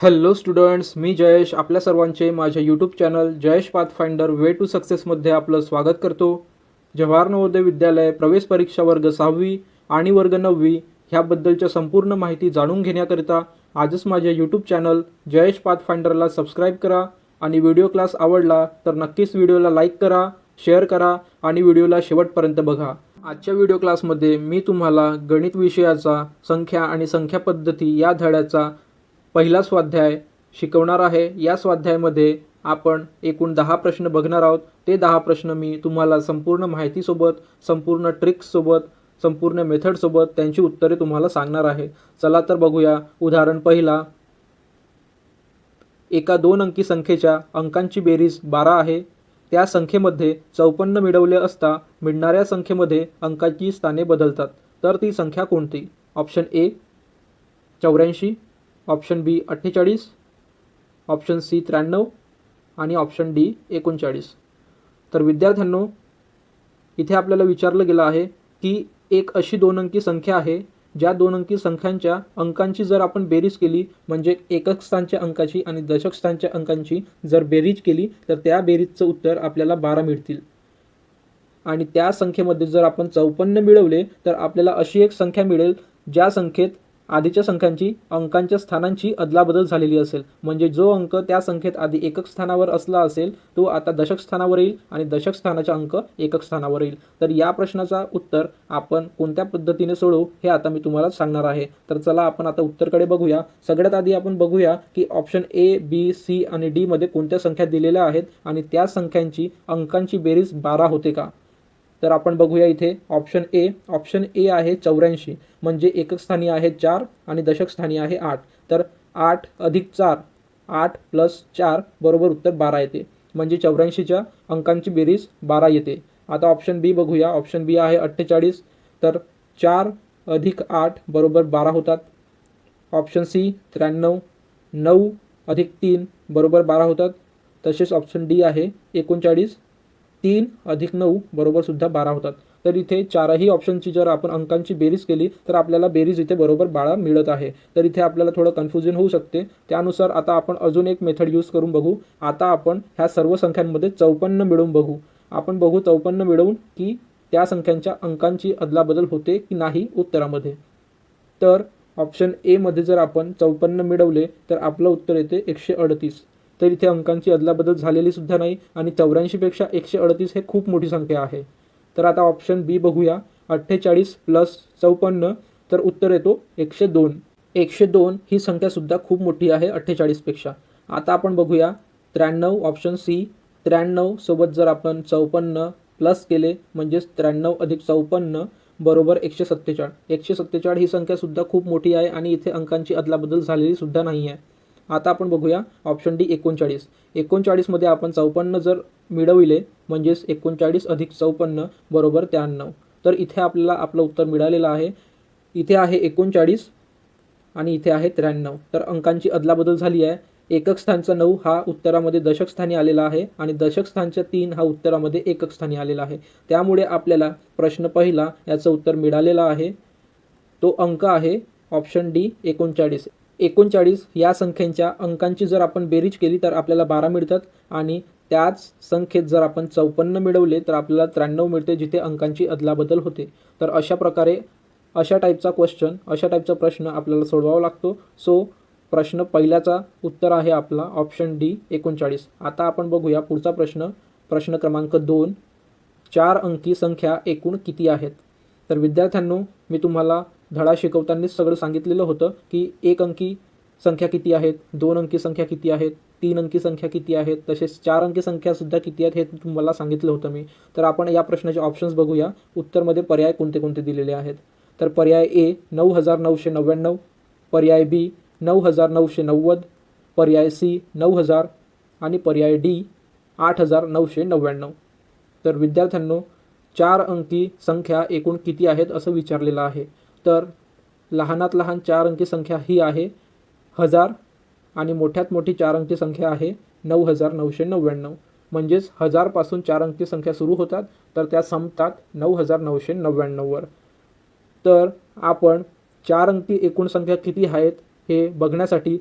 Hello students, मी जयेश आपल्या सर्वांचे माझ्या YouTube channel Jayesh pathfinder way to सक्सेसमध्ये आपलं स्वागत करतो. जवाहर नवोदय विद्यालय प्रवेश परीक्षा वर्ग 6वी आणि वर्ग 9वी ह्याबद्दलच्या संपूर्ण माहिती जाणून घेण्याकरिता आजच माझ्या यूट्यूब चॅनल जयेश पाथफाइंडरला सबस्क्राईब करा आणि व्हिडिओ क्लास आवडला तर नक्कीच व्हिडिओला लाईक करा, शेअर करा आणि व्हिडिओला शेवटपर्यंत बघा. आजच्या व्हिडिओ क्लासमध्ये मी तुम्हाला गणित विषयाचा संख्या आणि संख्या पद्धती या धड्याचा पहिला स्वाध्याय शिकवणार आहे. या स्वाध्यायामध्ये आपण एकूण 10 प्रश्न बघणार आहोत. ते 10 प्रश्न मी तुम्हाला संपूर्ण माहितीसोबत, संपूर्ण ट्रिक्ससोबत, संपूर्ण मेथडसोबत त्यांची उत्तरे तुम्हाला सांगणार आहे. चला तर बघूया. उदाहरण पहिला, एका 2 अंकी संख्येच्या अंकांची बेरीज 12 आहे. त्या संख्येमध्ये 54 मिळवले असता मिळणाऱ्या संख्येमध्ये अंकाची स्थाने बदलतात, तर ती संख्या कोणती? Option A 84, option B 48, option C 93 आणि ऑप्शन डी 39. तर विद्यार्थ्यांनो, इथे आपल्याला विचारलं गेलं आहे की एक अशी 2 अंकी संख्या आहे ज्या 2 अंकी संख्यांच्या अंकांची जर आपण बेरीज केली, म्हणजे एकक स्थानच्या अंकाची आणि दशक स्थानच्या अंकांची जर बेरीज केली तर त्या बेरीजचं उत्तर आपल्याला 12 मिळतील. आणि त्या संख्येमध्ये जर आपण 54 मिळवले तर आपल्याला अशी एक संख्या मिळेल ज्या संख्येत आधीच्या संख्यांची अंकांच्या स्थानांची अदलाबदल झालेली असेल. म्हणजे जो अंक त्या संख्येत आधी एकक स्थानावर असला असेल तो आता दशक स्थानावर येईल आणि दशक स्थानाचा अंक एकक स्थानावर येईल. तर या प्रश्नाचा उत्तर आपण कोणत्या पद्धतीने सोडवू हे आता मी तुम्हाला सांगणार आहे. तर चला आपण आता उत्तरकडे बघूया. सगळ्यात आधी आपण बघूया की ऑप्शन ए, बी, सी आणि डी मध्ये कोणत्या संख्या दिलेल्या आहेत आणि त्या संख्यांची अंकांची बेरीज 12 होते का? तर आपण बघूया इथे ऑप्शन ए आहे 84, म्हणजे एकक स्थानी आहे 4 आणि दशक स्थानी आहे 8. तर 8 अधिक 4, 8 प्लस 4 बरोबर उत्तर 12 येते, म्हणजे 84च्या अंकांची बेरीज 12 येते. आता ऑप्शन बी बघूया. ऑप्शन बी आहे 48, तर 4 अधिक 8 बरोबर 12 होतात. ऑप्शन सी 93, 9 अधिक 3 बरोबर 12 होतात. तसेच ऑप्शन डी आहे 39, 3 अधिक 9 बरोबर सुद्धा 12 होतात. तर इथे चारही ऑप्शनची जर आपण अंकांची बेरीज केली तर आपल्याला बेरीज इथे बरोबर 12 मिळत आहे. तर इथे आपल्याला थोडं कन्फ्युजन होऊ शकते. त्यानुसार आता आपण अजून एक मेथड यूज करून बघू. आता आपण ह्या सर्व संख्यांमध्ये 54 मिळवून बघू. आपण बघू 54 मिळवून की त्या संख्यांच्या अंकांची अदलाबदल होते की नाही उत्तरामध्ये. तर ऑप्शन ए मध्ये जर आपण 54 मिळवले तर आपलं उत्तर येते 138. तर इथे अंकांची अदलाबदल झालेली सुद्धा नाही आणि 84 पेक्षा 138 हे खूप मोठी संख्या आहे. तर आता ऑप्शन बी बघूया. 48 प्लस 54, तर उत्तर येतो 102. 102 ही संख्या सुद्धा खूप मोठी आहे 48 पेक्षा. आता आपण बघूया 93. ऑप्शन सी 93 सोबत जर आपण 54 प्लस केले म्हणजेच 93 अधिक 54 बरोबर 147. 147 ही संख्या सुद्धा खूप मोठी आहे आणि इथे अंकांची अदलाबदल झालेली सुद्धा नाही आहे. आता आपण बघूया ऑप्शन डी 39. 39 मध्ये आपण 54 जर मिळविले म्हणजेच 39 अधिक 54 बरोबर 93. तर इथे आपल्याला आपलं उत्तर मिळालेलं आहे. इथे आहे 39 आणि इथे आहे 93. तर अंकांची अदलाबदल झाली आहे. एकक स्थानचा 9 हा उत्तरामध्ये दशक स्थानी आलेला आहे आणि दशक स्थानचा 3 हा उत्तरामध्ये एकक स्थानी आलेला आहे. त्यामुळे आपल्याला प्रश्न पहिला याचं उत्तर मिळालेलं आहे. तो अंक आहे ऑप्शन डी 39. 39 या संख्यांच्या अंकांची जर आपण बेरीज केली तर आपल्याला 12 मिळतात आणि त्याच संख्येत जर आपण 54 मिळवले तर आपल्याला 93 मिळते, जिथे अंकांची अदलाबदल होते. तर अशा प्रकारे अशा टाईपचा प्रश्न आपल्याला सोडवावा लागतो. सो प्रश्न पहिल्याचा उत्तर आहे आपला ऑप्शन डी 39. आता आपण बघूया पुढचा प्रश्न. प्रश्न क्रमांक 2, 4 अंकी संख्या एकूण किती आहेत? तर विद्यार्थ्यांनो, मी तुम्हाला धडा शिकवतानाच सगळं सांगितलेलं होतं की 1 अंकी संख्या किती आहेत, 2 अंकी संख्या किती आहेत, 3 अंकी संख्या किती आहेत, तसेच 4 अंकी संख्यासुद्धा किती आहेत हे तुम्हाला सांगितलं होतं मी. तर आपण या प्रश्नाचे ऑप्शन्स बघूया. उत्तरमध्ये पर्याय कोणते कोणते दिलेले आहेत. तर पर्याय ए 9999, पर्याय बी 9990, पर्याय सी 9000 आणि पर्याय डी 8999. तर विद्यार्थ्यांनो, 4 अंकी संख्या एकूण किती आहेत असं विचारलेलं आहे. तर लहानात लहान 4 अंकी संख्या ही आहे 1000 आणि मोठ्यात मोठी 4 अंकी संख्या आहे 9999. म्हणजेच 1000 पासून 4 अंकी संख्या सुरू होतात तर त्या संपतात 9999 वर. तर आपण 4 अंकी एकूण संख्या किती आहेत हे बघण्यासाठी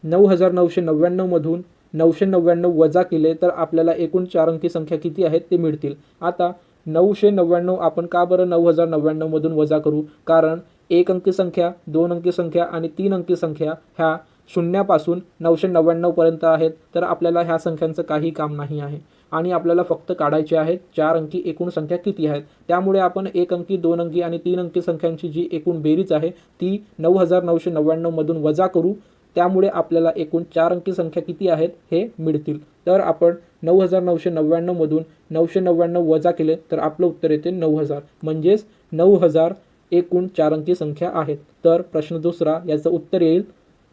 9,999मधून 999 वजा केले तर आपल्याला एकूण 4 अंकी संख्या किती आहेत ते मिळतील. आता 999 आपण का बरं 9,099मधून वजा करू? कारण 1 अंकी संख्या, 2 अंकी संख्या आणि 3 अंकी संख्या ह्या शून्यापासून 999पर्यंत आहेत. तर आपल्याला ह्या संख्यांचं काही काम नाही आहे आणि आपल्याला फक्त काढायचे आहेत 4 अंकी एकूण संख्या किती आहेत. त्यामुळे आपण 1 अंकी, 2 अंकी आणि 3 अंकी संख्यांची जी एकूण बेरीज आहे ती 9,999मधून वजा करू. त्यामुळे आपल्याला एकूण 4 अंकी संख्या किती आहेत हे मिळतील. तर आपण 9,999मधून 999 वजा केले तर आपलं उत्तर येते 9,000. म्हणजेच 9,000 एकूण 4 अंकी संख्या आहेत. तर प्रश्न दुसरा याचं उत्तर येईल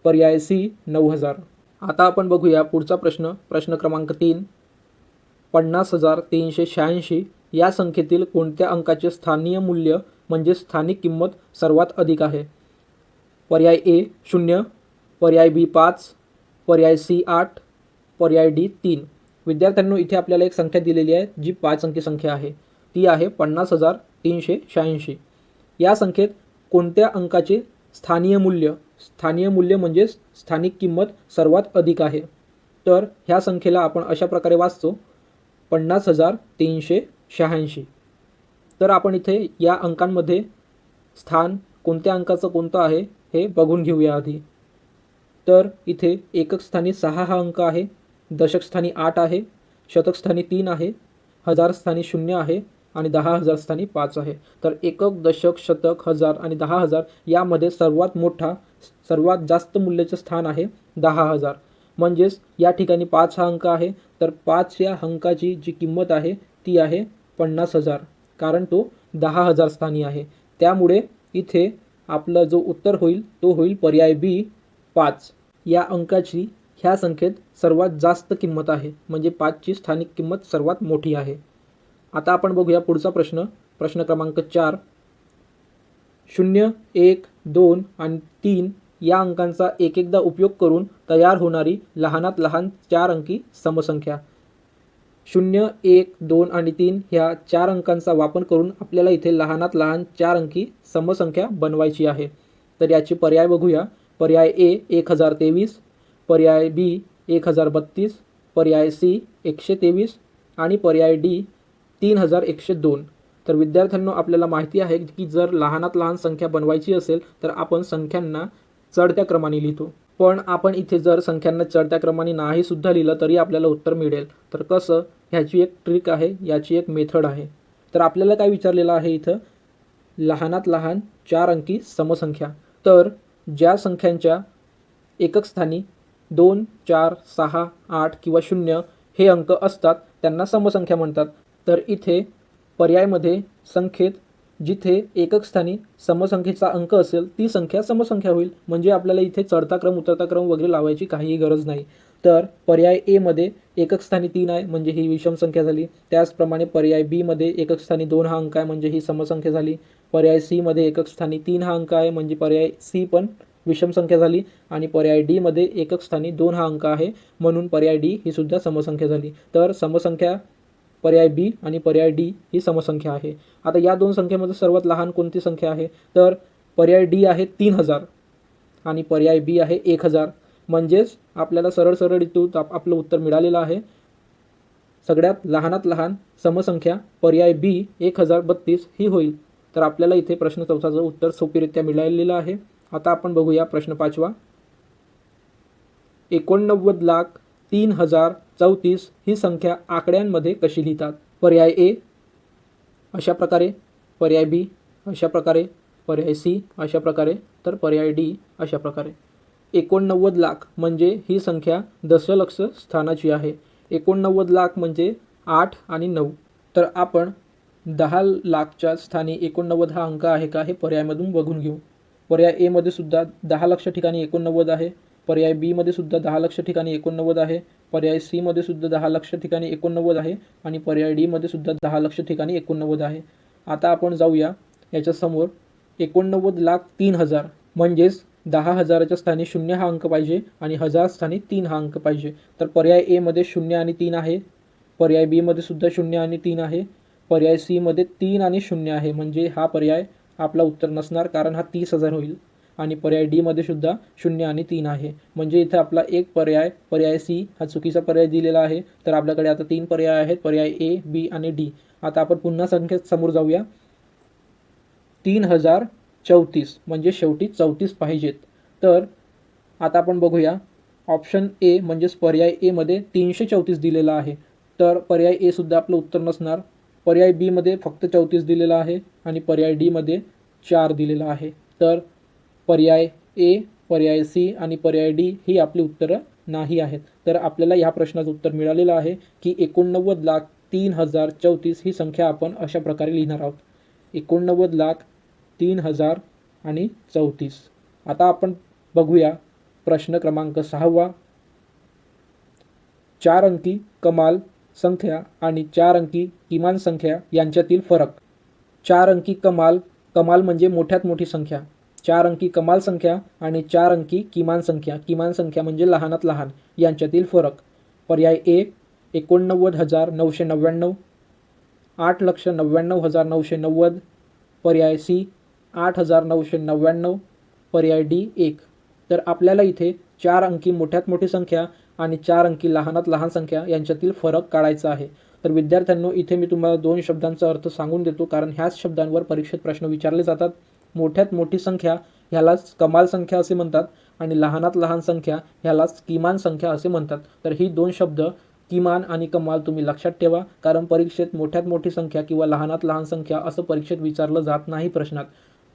पर्याय सी 9,000. आता आपण बघूया पुढचा प्रश्न. प्रश्न क्रमांक 3. 50,386 या संख्येतील कोणत्या अंकाचे स्थानीय मूल्य म्हणजे स्थानिक किंमत सर्वात अधिक आहे? पर्याय ए 0, पर्याय बी 5, पर्याय सी 8, पर्याय डी 3. विद्यार्थ्यांनो, इथे आपल्याला एक संख्या दिलेली आहे जी 5 अंकी संख्या आहे. ती आहे 50,386. या संख्येत कोणत्या अंकाचे स्थानीय मूल्य म्हणजे स्थानिक किंमत सर्वात अधिक आहे? तर ह्या संख्येला आपण अशा प्रकारे वाचतो 50,386. तर आपण इथे या अंकांमध्ये स्थान कोणत्या अंकाचं कोणतं आहे हे बघून घेऊया आधी. तर इथे एकक स्थानी 6 हा अंक आहे, दशक स्थानी 8 आहे, शतक स्थानी 3 आहे, हजार स्थानी 0 आहे आणि 10,000 स्थानी 5 आहे. तर एकक, दशक, शतक, हजार आणि 10,000 यामध्ये सर्वात मोठा, सर्वात जास्त मूल्याचे स्थान आहे 10,000. म्हणजेच या ठिकाणी 5 हा अंक आहे. तर 5 या अंकाची जी किंमत आहे ती आहे 50,000, कारण तो 10,000 स्थानी आहे. त्यामुळे इथे आपलं जो उत्तर होईल तो होईल पर्याय बी 5. या अंकाची ह्या संख्येत सर्वात जास्त किंमत आहे, म्हणजे 5ची स्थानिक किंमत सर्वात मोठी आहे. आता आपण बघूया पुढचा प्रश्न. प्रश्न क्रमांक 4. 0, 1, 2 आणि 3 या अंकांचा एकदा उपयोग करून तयार होणारी लहानात लहान 4 अंकी समसंख्या. 0, 1, 2 आणि 3 ह्या 4 अंकांचा वापर करून आपल्याला इथे लहानात लहान 4 अंकी समसंख्या बनवायची आहे. तर याचे पर्याय बघूया. पर्याय ए 1023, पर्याय बी 1032, पर्याय सी 123 आणि पर्याय डी 3102. तर विद्यार्थ्यांनो, आपल्याला माहिती आहे की जर लहानात लहान संख्या बनवायची असेल तर आपण संख्यांना चढत्या क्रमाने लिहितो. पण आपण इथे जर संख्यांना चढत्या क्रमाने नाही सुद्धा लिहिलं तरी आपल्याला उत्तर मिळेल. तर कसं? ह्याची एक ट्रिक आहे, याची एक मेथड आहे. तर आपल्याला काय विचारलेलं आहे इथं? लहानात लहान 4 अंकी समसंख्या. तर ज्या संख्यांच्या एकक स्थानी 2, 4, 6, 8 किंवा 0 हे अंक असतात त्यांना समसंख्या म्हणतात. तर इथे पर्यायमध्ये संख्येत जिथे एकक स्थानी समसंख्येचा अंक असेल ती संख्या समसंख्या होईल. म्हणजे आपल्याला इथे चढता क्रम उतरता क्रम वगैरे लावायची काहीही गरज नाही. तर पर्याय ए मध्ये एकक स्थानी 3 आहे म्हणजे ही विषम संख्या झाली. त्याचप्रमाणे पर्याय बी मध्ये एकक स्थानी 2 हा अंक आहे म्हणजे ही समसंख्या झाली. पर्याय सी मध्ये एकक स्थानी 3 हा अंक आहे म्हणजे पर्याय सी पण विषम संख्या झाली. आणि पर्याय डी मध्ये एकक स्थानी 2 हा अंक आहे म्हणून पर्याय डी ही सुद्धा समसंख्या झाली. तर समसंख्या पर्याय बी आणि पर्याय डी ही समसंख्या आहे. आता या दोन संख्येमध्ये सर्वात लहान कोणती संख्या आहे? तर पर्याय डी आहे 3000 आणि पर्याय बी आहे 1000. म्हणजेच आपल्याला सरळ सरळ इथून आपलं उत्तर मिळालेलं आहे. सगळ्यात लहानात लहान समसंख्या पर्याय बी 1032 ही होईल. तर आपल्याला इथे प्रश्न 4चं उत्तर सोपीरित्या मिळालेलं आहे. आता आपण बघूया प्रश्न 5. 89,03,034 ही संख्या आकड्यांमध्ये कशी लिहितात? पर्याय ए अशा प्रकारे, पर्याय बी अशा प्रकारे, पर्याय सी अशा प्रकारे, तर पर्याय डी अशा प्रकारे. 89 लाख म्हणजे ही संख्या दशलक्ष स्थानाची आहे. 89 लाख म्हणजे 8 आणि 9. तर आपण 10 लाखच्या स्थानी 89 हा अंक आहे का हे पर्यायमधून बघून घेऊ. पर्याय ए मध्ये सुद्धा 10 लक्ष ठिकाणी 89 आहे. पर्याय बी मध्ये सुद्धा 10 लक्ष ठिकाणी 89 आहे. पर्याय सी मध्ये सुद्धा 10 लक्ष ठिकाणी 89 आहे आणि पर्याय डी मध्ये सुद्धा 10 लक्ष ठिकाणी 89 आहे. आता आपण जाऊया याच्या समोर. 89,03,000 म्हणजेच 10,000च्या स्थानी 0 हा अंक पाहिजे आणि 1000 स्थानी 3 हा अंक पाहिजे. तर पर्याय ए मध्ये 0 आणि 3 आहे. पर्याय बी मध्ये सुद्धा 0 आणि 3 आहे. पर्याय सी मध्ये 3 आणि 0 आहे म्हणजे हा पर्याय आपला उत्तर नसणार कारण हा 30,000 होईल. आणि पर्याय डी मध्ये सुद्धा 0 आणि 3 आहे. म्हणजे इथे आपला एक पर्याय सी हा चुकीचा पर्याय दिलेला आहे. तर आपल्याकडे आता 3 पर्याय आहेत, पर्याय ए, बी आणि डी. आता आपण पुन्हा संख्येत समोर जाऊया. 3034 म्हणजे शेवटी 34 पाहिजेत. तर आता आपण बघूया, ऑप्शन ए म्हणजेच पर्याय ए मध्ये 334 दिलेला आहे. तर पर्याय ए सुद्धा आपलं उत्तर नसणार. पर्याय बी मध्ये फक्त 34 दिलेला आहे आणि पर्याय डी मध्ये 4 दिलेला आहे. तर पर्याय ए, पर्याय सी आणि पर्याय डी ही आपली उत्तरं नाही आहेत. तर आपल्याला ह्या प्रश्नाचं उत्तर मिळालेलं आहे की 89,03,034 ही संख्या आपण अशा प्रकारे लिहिणार आहोत. 89,03,034. आता आपण बघूया प्रश्न क्रमांक 6. 4 अंकी कमाल संख्या आणि 4 अंकी किमान संख्या यांच्यातील फरक. 4 अंकी कमाल म्हणजे मोठ्यात मोठी संख्या. 4 अंकी कमाल संख्या आणि 4 अंकी किमान संख्या म्हणजे लहानात लहान यांच्यातील फरक. पर्याय ए 89,999, 8,99,990. पर्याय सी 8,999. पर्याय डी 1. तर आपल्याला इथे 4 अंकी मोठ्यात मोठी संख्या आणि 4 अंकी लहानात लहान संख्या यांच्यातील फरक काढायचा आहे. तर विद्यार्थ्यांनो, इथे मी तुम्हाला 2 शब्दांचा अर्थ सांगून देतो, कारण ह्याच शब्दांवर परीक्षेत प्रश्न विचारले जातात. मोठ्यात मोठी संख्या ह्यालाच कमाल संख्या असे म्हणतात आणि लहानात लहान संख्या ह्यालाच किमान संख्या असे म्हणतात. तर ही 2 शब्द किमान आणि कमाल तुम्ही लक्षात ठेवा, कारण परीक्षेत मोठ्यात मोठी संख्या किंवा लहानात लहान संख्या असं परीक्षेत विचारलं जात नाही प्रश्नात.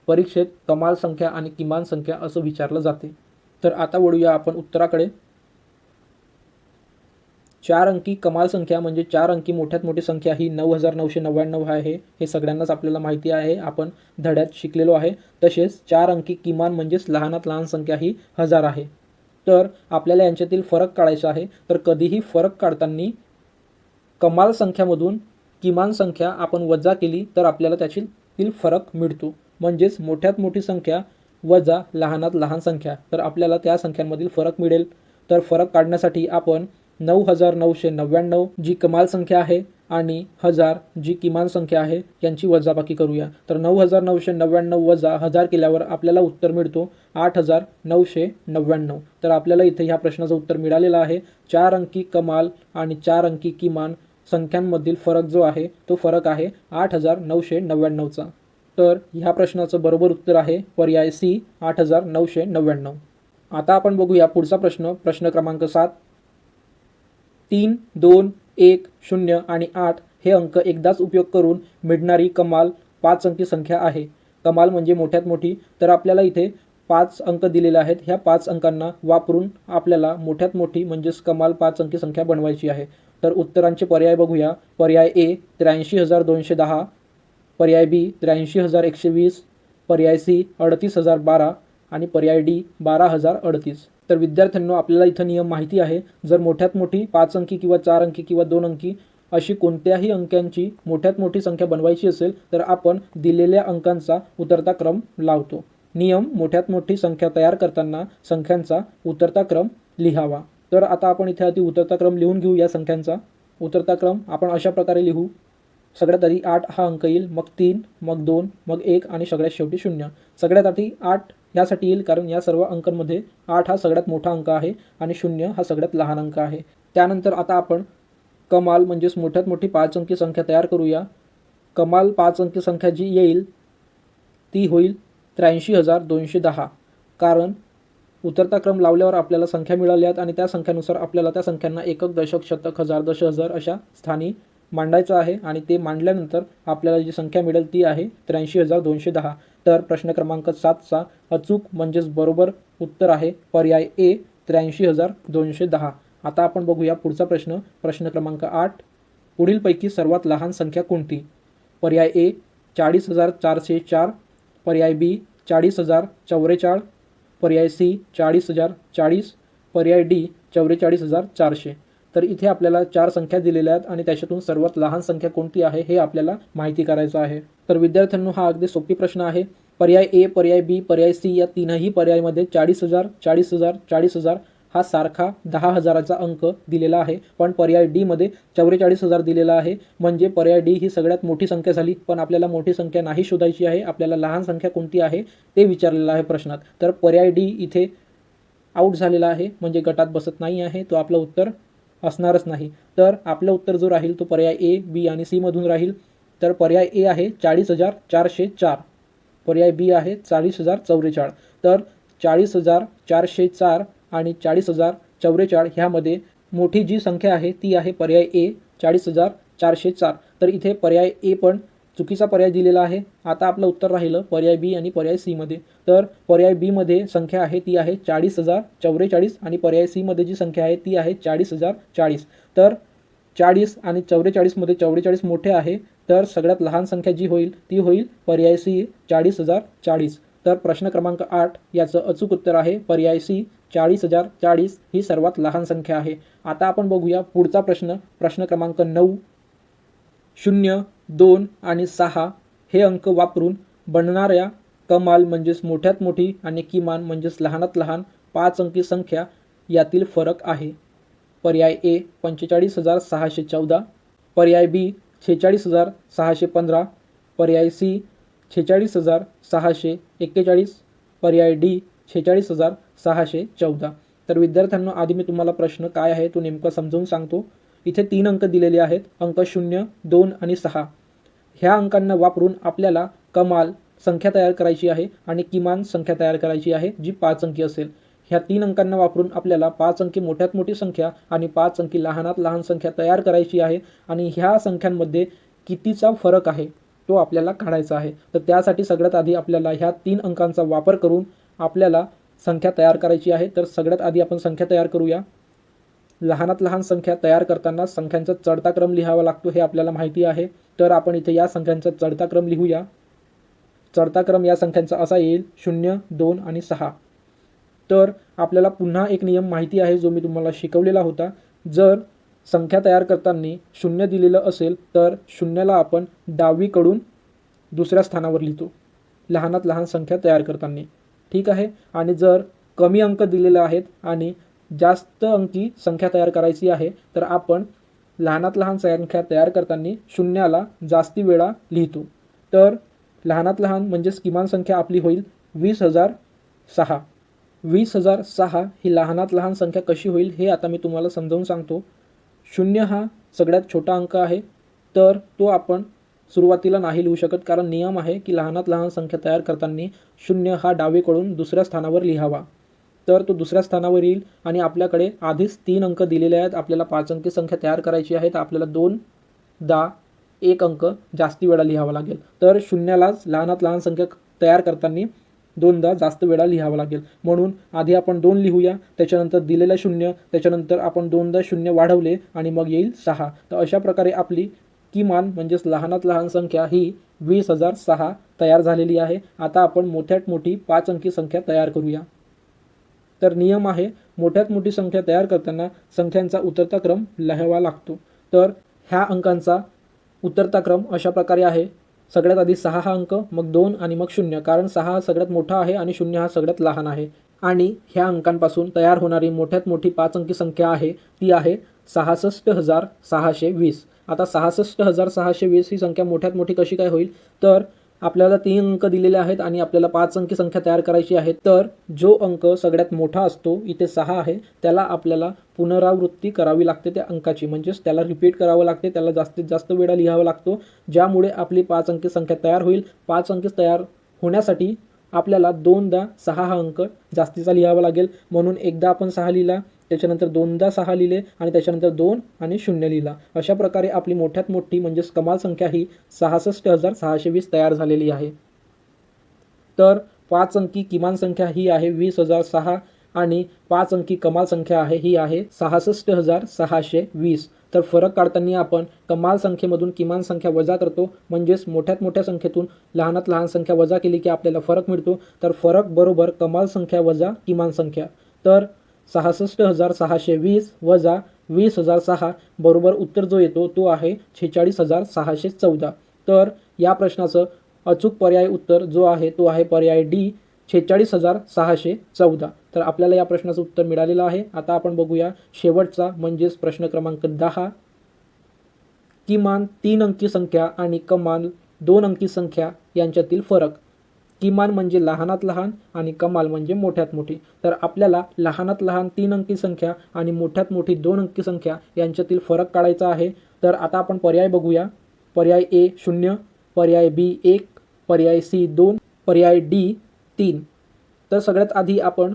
परीक्षेत कमाल संख्या आणि किमान संख्या असं विचारलं जाते. तर आता वळूया आपण उत्तराकडे. 4 अंकी कमाल संख्या म्हणजे 4 अंकी मोठ्यात मोठी संख्या ही 9,999 आहे. हे सगळ्यांनाच आपल्याला माहिती आहे, आपण धड्यात शिकलेलो आहे. तसेच 4 अंकी किमान म्हणजेच लहानात लहान संख्या ही 1000 आहे. तर आपल्याला यांच्यातील फरक काढायचा आहे. तर कधीही फरक काढताना कमाल संख्यामधून किमान संख्या आपण वजा केली तर आपल्याला त्यातील फरक मिळतो. म्हणजेच मोठ्यात मोठी संख्या वजा लहानात लहान संख्या, तर आपल्याला त्या संख्यांमधील फरक मिळेल. तर फरक काढण्यासाठी आपण 9,999 जी कमाल संख्या आहे आणि 1000 जी किमान संख्या आहे यांची वजाबाकी करूया. तर 9,999 वजा 1000 केल्यावर आपल्याला उत्तर मिळतो 8,999. तर आपल्याला इथे ह्या प्रश्नाचं उत्तर मिळालेलं आहे. 4 अंकी कमाल आणि 4 अंकी किमान संख्यांमधील फरक जो आहे तो फरक आहे 8,999चा. तर ह्या प्रश्नाचं बरोबर उत्तर आहे पर्याय सी 8,999. आता आपण बघूया पुढचा प्रश्न क्रमांक 7. 3, 2, 1, 0 आणि 8 हे अंक एकदाच उपयोग करून मिळणारी कमाल 5 अंकी संख्या आहे. कमाल म्हणजे मोठ्यात मोठी. तर आपल्याला इथे 5 अंक दिलेले आहेत. ह्या 5 अंकांना वापरून आपल्याला मोठ्यात मोठी म्हणजेच कमाल 5 अंकी संख्या बनवायची आहे. तर उत्तरांचे पर्याय बघूया. पर्याय ए 83,210, पर्याय बी 83,120, पर्याय सी 38,012 आणि पर्याय डी 12,038. तर विद्यार्थ्यांनो, आपल्याला इथं नियम माहिती आहे. जर मोठ्यात मोठी 5 अंकी किंवा 4 अंकी किंवा 2 अंकी अशी कोणत्याही अंकांची मोठ्यात मोठी संख्या बनवायची असेल तर आपण दिलेल्या अंकांचा उतरता क्रम लावतो. नियम: मोठ्यात मोठी संख्या तयार करताना संख्यांचा उतरता क्रम लिहावा. तर आता आपण इथे आधी उतरता क्रम लिहून घेऊ. या संख्यांचा उतरता क्रम आपण अशा प्रकारे लिहू. सगळ्यात आधी 8 हा अंक येईल, मग 3, मग 2, मग 1 आणि सगळ्यात शेवटी 0. सगळ्यात आधी 8 यासाठी येईल, कारण या सर्व अंकांमध्ये 8 हा सगळ्यात मोठा अंक आहे आणि 0 हा सगळ्यात लहान अंक आहे. त्यानंतर आता आपण कमाल म्हणजेच मोठ्यात मोठी 5 अंकी संख्या तयार करूया. कमाल 5 अंकी संख्या जी येईल ती होईल 83,210. कारण उतरता क्रम लावल्यावर आपल्याला संख्या मिळाल्यात आणि त्या संख्यानुसार आपल्याला त्या संख्यांना एकक, दशक, शतक, हजार, दशहजार अशा स्थानी मांडायचं आहे आणि ते मांडल्यानंतर आपल्याला जी संख्या मिळेल ती आहे 83,210. तर प्रश्न क्रमांक 7चा अचूक म्हणजेच बरोबर उत्तर आहे पर्याय ए 83,210. आता आपण बघूया पुढचा प्रश्न क्रमांक 8. पुढीलपैकी सर्वात लहान संख्या कोणती? पर्याय ए 40,404, पर्याय बी 40,044, पर्याय सी 40,040, पर्याय डी 44,400. तर इथे आपल्याला 4 संख्या दिलेल्या आहेत आणि त्याच्यातून सर्वात लहान संख्या कोणती आहे हे आपल्याला माहिती करायचं आहे. तर विद्यार्थ्यांनो, हा अगदी सोपी प्रश्न आहे. पर्याय ए, पर्याय बी, पर्याय सी या तीनही पर्यायामध्ये 40,000, 40,000, 40,000 हा सारखा 10,000चा अंक दिलेला आहे, पण पर्याय डी मध्ये 44,000 दिलेला आहे. म्हणजे पर्याय डी ही सगळ्यात मोठी संख्या झाली. पण आपल्याला मोठी संख्या नाही शोधायची आहे, आपल्याला लहान संख्या कोणती आहे ते विचारलेलं आहे प्रश्नात. तर पर्याय डी इथे आऊट झालेला आहे, म्हणजे गटात बसत नाही आहे, तो आपलं उत्तर असणारच नाही. तर आपलं उत्तर जो राहील तो पर्याय ए, बी आणि सी मधून राहील. तर पर्याय ए आहे 40,404, पर्याय बी आहे 40,044. तर 40,404 आणि 40,044 ह्यामध्ये मोठी जी संख्या आहे ती आहे पर्याय ए 40,404. तर इथे पर्याय ए पण चुकीचा पर्याय दिलेला आहे. आता आपलं उत्तर राहिलं पर्याय बी आणि पर्याय सी मध्ये. तर पर्याय बी मध्ये संख्या आहे ती आहे 40,044 आणि पर्याय सी मध्ये जी संख्या आहे ती आहे 40,040. तर 40 आणि 44 मध्ये 44 मोठे आहे, तर सगळ्यात लहान संख्या जी होईल ती होईल पर्याय सी 40,040. तर प्रश्न क्रमांक 8 याचं अचूक उत्तर आहे पर्याय सी 40,040 ही सर्वात लहान संख्या आहे. आता आपण बघूया पुढचा प्रश्न, प्रश्न क्रमांक 9. 0, 2 आणि 6 हे अंक वापरून बनणाऱ्या कमाल म्हणजेच मोठ्यात मोठी आणि किमान म्हणजेच लहानात लहान 5 अंकी संख्या यातील फरक आहे. पर्याय ए 45,614, पर्याय बी 46,615, पर्याय सी 46,641, पर्याय डी 46,614. तर विद्यार्थ्यांनो, आधी मी तुम्हाला प्रश्न काय आहे तो नेमका समजावून सांगतो. इथे 3 अंक दिलेले आहेत, अंक 0, 2 आणि 6. ह्या अंकांना वापरून आपल्याला कमाल संख्या तयार करायची आहे आणि किमान संख्या तयार करायची आहे जी 5 अंकी असेल. ह्या 3 अंकांना वापरून आपल्याला 5 अंकी मोठ्यात मोठी संख्या आणि 5 अंकी लहानात लहान संख्या तयार करायची आहे आणि ह्या संख्यांमध्ये कितीचा फरक आहे तो आपल्याला काढायचा आहे. तर त्यासाठी सगळ्यात आधी आपल्याला ह्या 3 अंकांचा वापर करून आपल्याला संख्या तयार करायची आहे. तर सगळ्यात आधी आपण संख्या तयार करूया. लहानात लहान संख्या तयार करताना संख्यांचा चढता क्रम लिहावा लागतो हे आपल्याला माहिती आहे. तर आपण इथे या संख्यांचा चढता क्रम लिहूया. चढता क्रम या संख्यांचा असा येईल 0, 2 आणि 6. तर आपल्याला पुन्हा एक नियम माहिती आहे जो मी तुम्हाला शिकवलेला होता. जर संख्या तयार करताना 0 दिलेलं असेल तर 0ला आपण डावीकडून दुसऱ्या स्थानावर लिहितो लहानात लहान संख्या तयार करताना. ठीक आहे. आणि जर कमी अंक दिलेले आहेत आणि जास्त अंकी संख्या तयार करायची आहे तर आपण लहानात लहान संख्या तयार करताना 0ला जास्ती वेळा लिहितो. तर लहानात लहान म्हणजेच किमान संख्या आपली होईल 20,006. 20,006 ही लहानात लहान संख्या कशी होईल हे आता मी तुम्हाला समजावून सांगतो. 0 हा सगळ्यात छोटा अंक आहे, तर तो आपण सुरुवातीला नाही लिहू शकत, कारण नियम आहे की लहानात लहान संख्या तयार करताना 0 हा डावीकडून दुसऱ्या स्थानावर लिहावा. तर तो दुसऱ्या स्थानावर येईल आणि आपल्याकडे आधीच 3 अंक दिलेले आहेत. आपल्याला 5 अंकी संख्या तयार करायची आहे, तर आपल्याला 2दा 1 अंक जास्ती वेळा लिहावा लागेल. तर 0लाच लहानात लहान संख्या तयार करताना 2दा जास्त वेळा लिहावा लागेल. म्हणून आधी आपण 2 लिहूया, त्याच्यानंतर दिलेला 0, त्याच्यानंतर आपण 2दा 0 वाढवले आणि मग येईल 6. तर अशा प्रकारे आपली किमान म्हणजेच लहानात लहान संख्या ही 20,006 तयार झालेली आहे. आता आपण मोठ्यात मोठी 5 अंकी संख्या तयार करूया. तर नियम आहे, मोठ्यात मोठी संख्या तयार करताना संख्यांचा उतरता क्रम लिहावा लागतो. तर ह्या अंकांचा उतरता क्रम अशा प्रकारे आहे. सगळ्यात आधी 6 हा अंक, मग 2 आणि मग 0, कारण 6 हा सगळ्यात मोठा आहे आणि 0 हा सगळ्यात लहान आहे. आणि ह्या अंकांपासून तयार होणारी मोठ्यात मोठी 5 अंकी संख्या आहे ती आहे 66,620. आता 66,620 ही संख्या मोठ्यात मोठी कशी काय होईल, तर आपल्याला 3 अंक दिलेले आहेत आणि आपल्याला 5 अंकी संख्या तयार करायची आहे. तर जो अंक सगळ्यात मोठा असतो, इथे 6 आहे, त्याला आपल्याला पुनरावृत्ती करावी लागते त्या अंकाची, म्हणजेच त्याला रिपीट करावं लागते, त्याला जास्तीत जास्त वेळा लिहावा लागतो, ज्यामुळे आपली 5 अंकी संख्या तयार होईल. 5 अंकी तयार होण्यासाठी आपल्याला 2दा 6 हा अंक जास्तीचा लिहावा लागेल. म्हणून एकदा आपण 6 लिहिला, त्याच्यानंतर 2दा 6 लिहिले आणि त्याच्यानंतर 2 आणि 0 लिहिला. अशा प्रकारे आपली मोठ्यात मोठी म्हणजेच कमाल संख्या ही 66,620 तयार झालेली आहे. तर 5 अंकी किमान संख्या ही आहे 20,006 आणि 5 अंकी कमाल संख्या आहे ही आहे 66,620. तर फरक काढताना आपण कमाल संख्येमधून किमान संख्या वजा करतो, म्हणजेच मोठ्यात मोठ्या संख्येतून लहानात लहान संख्या वजा केली की आपल्याला फरक मिळतो. तर फरक बरोबर कमाल संख्या वजा किमान संख्या. तर 66,620 वजा 20,006 बरोबर उत्तर जो येतो तो आहे 46,614. तर या प्रश्नाचं अचूक पर्याय उत्तर जो आहे तो आहे पर्याय डी 46,614. तर आपल्याला या प्रश्नाचं उत्तर मिळालेलं आहे. आता आपण बघूया शेवटचा म्हणजेच प्रश्न क्रमांक 10. किमान 3 अंकी संख्या आणि कमाल 2 अंकी संख्या यांच्यातील फरक. किमान म्हणजे लहानात लहान आणि कमाल म्हणजे मोठ्यात मोठी. तर आपल्याला लहानात लहान 3 अंकी संख्या आणि मोठ्यात मोठी 2 अंकी संख्या यांच्यातील फरक काढायचा आहे. तर आता आपण पर्याय बघूया. पर्याय ए 0, पर्याय बी 1, पर्याय सी 2, पर्याय डी 3. तर सगळ्यात आधी आपण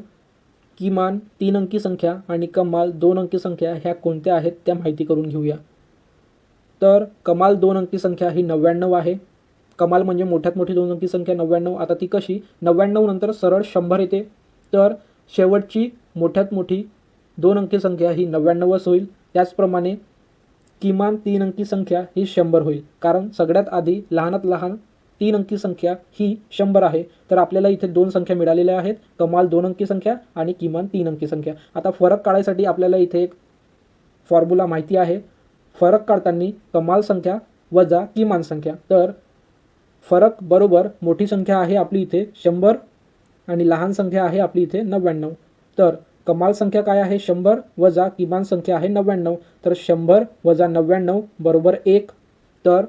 किमान 3 अंकी संख्या आणि कमाल 2 अंकी संख्या ह्या कोणत्या आहेत त्या माहिती करून घेऊया. तर कमाल 2 अंकी संख्या ही 99 आहे. कमाल म्हणजे मोठ्यात मोठी 2 अंकी संख्या 99. आता ती कशी? 99 नंतर सरळ 100 येते. तर शेवटची मोठ्यात मोठी 2 अंकी संख्या ही 99च होईल. त्याचप्रमाणे किमान 3 अंकी संख्या ही 100 होईल, कारण सगळ्यात आधी लहानात लहान 3 अंकी संख्या ही 100 आहे. तर आपल्याला इथे 2 संख्या मिळालेल्या आहेत, कमाल 2 अंकी संख्या आणि किमान 3 अंकी संख्या. आता फरक काढायसाठी आपल्याला इथे एक फॉर्म्युला माहिती आहे. फरक काढताना कमाल संख्या वजा किमान संख्या. तर फरक बरोबर मोठी संख्या आहे आपली इथे 100 आणि लहान संख्या आहे आपली इथे 99. तर कमाल संख्या काय आहे? 100 वजा किमान संख्या आहे 99. तर 100 वजा 99 बरोबर 1. तर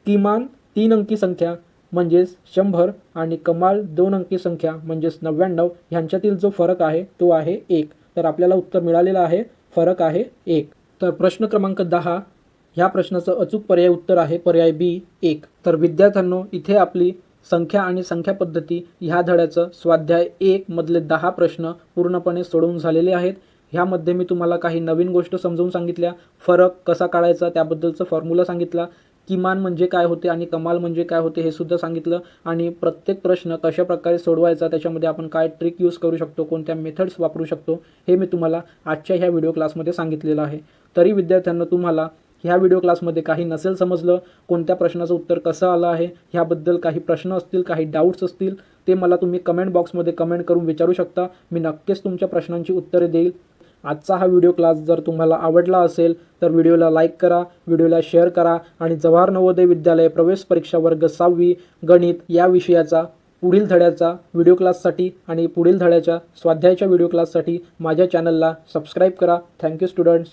किमान 3 अंकी संख्या म्हणजेच 100 आणि कमाल 2 अंकी संख्या म्हणजेच 99 ह्यांच्यातील जो फरक आहे तो आहे 1. तर आपल्याला उत्तर मिळालेलं आहे, फरक आहे 1. तर प्रश्न क्रमांक 10 ह्या प्रश्नाचं अचूक पर्याय उत्तर आहे पर्याय बी 1. तर विद्यार्थ्यांनो, इथे आपली संख्या आणि संख्या पद्धती ह्या धड्याचं स्वाध्याय 1 मधले 10 प्रश्न पूर्णपणे सोडवून झालेले आहेत. ह्यामध्ये मी तुम्हाला काही नवीन गोष्ट समजावून सांगितल्या. फरक कसा काढायचा त्याबद्दलचं फॉर्म्युला सांगितला. किमान म्हणजे काय होते आणि कमाल म्हणजे काय होते हे सुद्धा सांगितलं. आणि प्रत्येक प्रश्न कशा प्रकारे सोडवायचा, त्याच्यामध्ये आपण काय ट्रिक यूज करू शकतो, कोणत्या मेथड्स वापरू शकतो हे मी तुम्हाला आजच्या ह्या व्हिडिओ क्लासमध्ये सांगितलेलं आहे. तरी विद्यार्थ्यांना तुम्हाला ह्या व्हिडिओ क्लासमध्ये काही नसेल समजलं, कोणत्या प्रश्नाचं उत्तर कसं आलं आहे ह्याबद्दल काही प्रश्न असतील, काही डाऊट्स असतील, ते मला तुम्ही कमेंट बॉक्समध्ये कमेंट करून विचारू शकता. मी नक्कीच तुमच्या प्रश्नांची उत्तरे देईल. आजचा हा व्हिडिओ क्लास जर तुम्हाला आवडला असेल तर व्हिडिओला लाईक करा, व्हिडिओला शेअर करा आणि जवाहर नवोदय विद्यालय प्रवेश परीक्षा वर्ग 6वी गणित या विषयाचा पुढील धड्याचा व्हिडिओ क्लाससाठी आणि पुढील धड्याच्या स्वाध्यायाच्या व्हिडिओ क्लाससाठी माझ्या चॅनलला सबस्क्राईब करा. Thank you students.